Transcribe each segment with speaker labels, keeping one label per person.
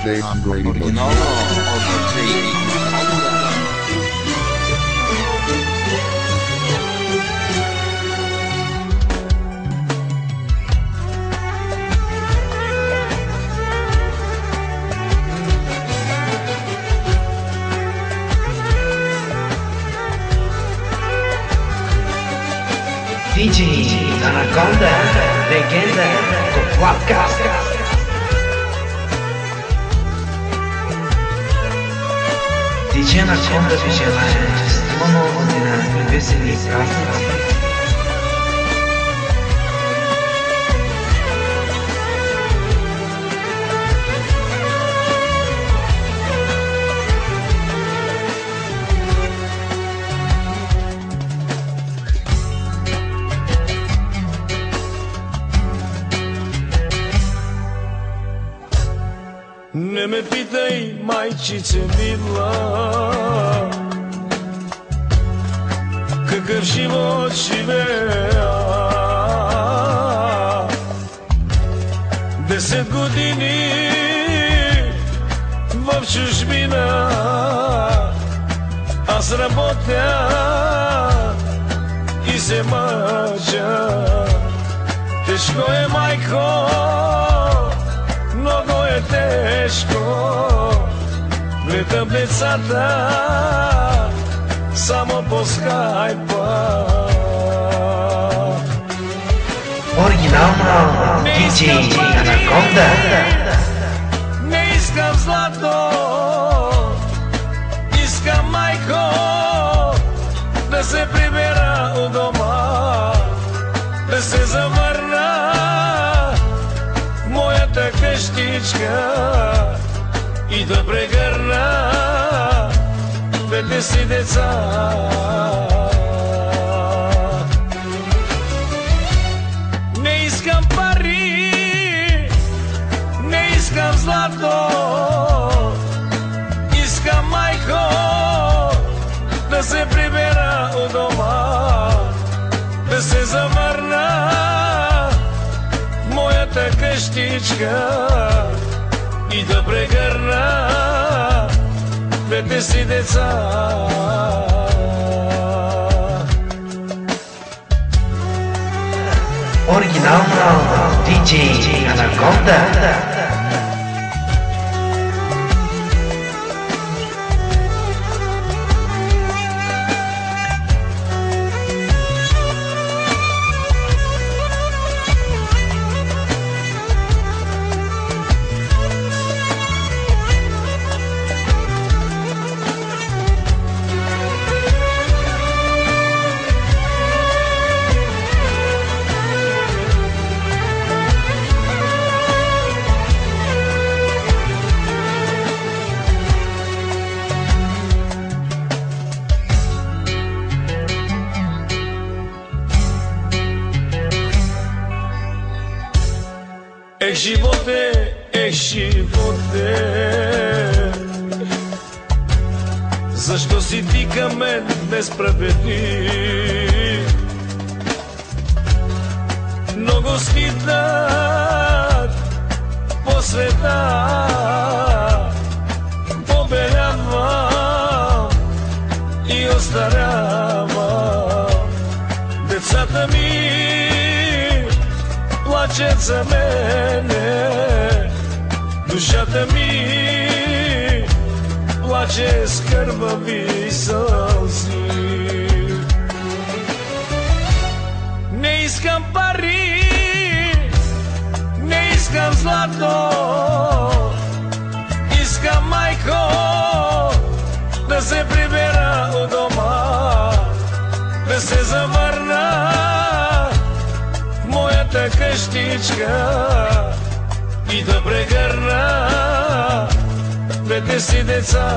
Speaker 1: DJ Brady Butcher.
Speaker 2: Original OTG.
Speaker 3: DJ Anaconda, legenda con podcast. DJ Anaconda ви желая щастлива нова година и весели празници.
Speaker 4: Не ме питай, майчице мила, какъв живот живея. 10 години в чужбина аз работя и се мъча. Тежко е, майко, много е тежко. Гледам децата само по скайпа.
Speaker 3: Оригинално DJ Anaconda.
Speaker 4: Не искам злато, искам, майко, да се прибера у дома, да се завърна в моята къщичка и да прегърна двете си деца. Не искам пари, не искам злато, искам, майко, да се прибера у дома, да се завърна в моята къщичка и да прегърна двете си деца.
Speaker 3: Оригинално DJ Anaconda.
Speaker 4: Живот е, защо си ти към мен несправедлив? Много скитнат по света, побелявам и остарявам. Децата ми плачат за мене, душата ми плаче с кървави сълзи. Не искам пари, не искам злато, искам, майко, да се прибера у дома, да се завърна в моята къщичка и да прегърна двете си деца.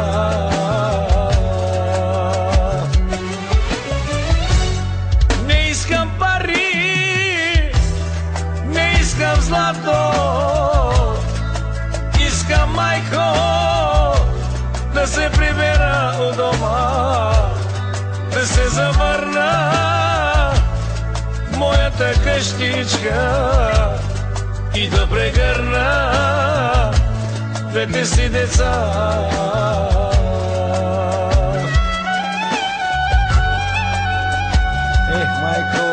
Speaker 4: Не искам пари, не искам злато, искам, майко, да се прибера у дома, да се завърна в моята къщичка и да прегърна fete si deca. Майко,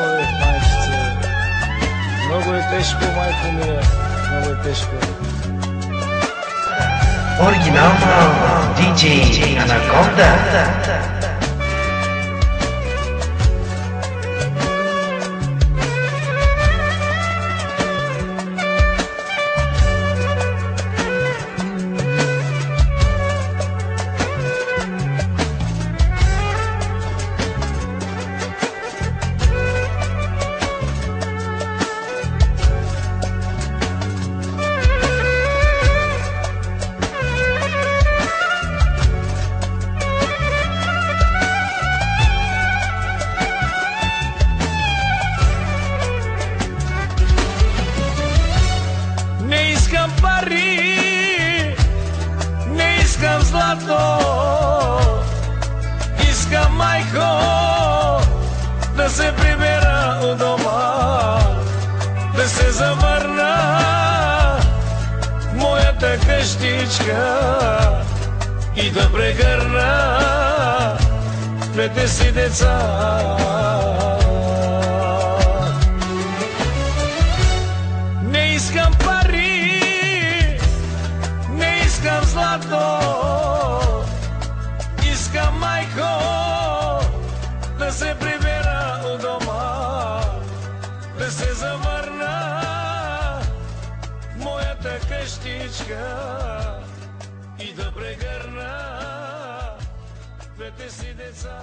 Speaker 4: майчице, много е тежко, майко миле, много е тежко.
Speaker 3: Оригинално диджей Анаконда.
Speaker 4: Не искам злато, искам майко да се прибера у дома, да се завърна в моята къщичка и да прегърна двете си деца. Не искам пари, не искам злато, искам майко да се прибера у дома, да се завърна в моята къщичка и да прегърна двете си деца.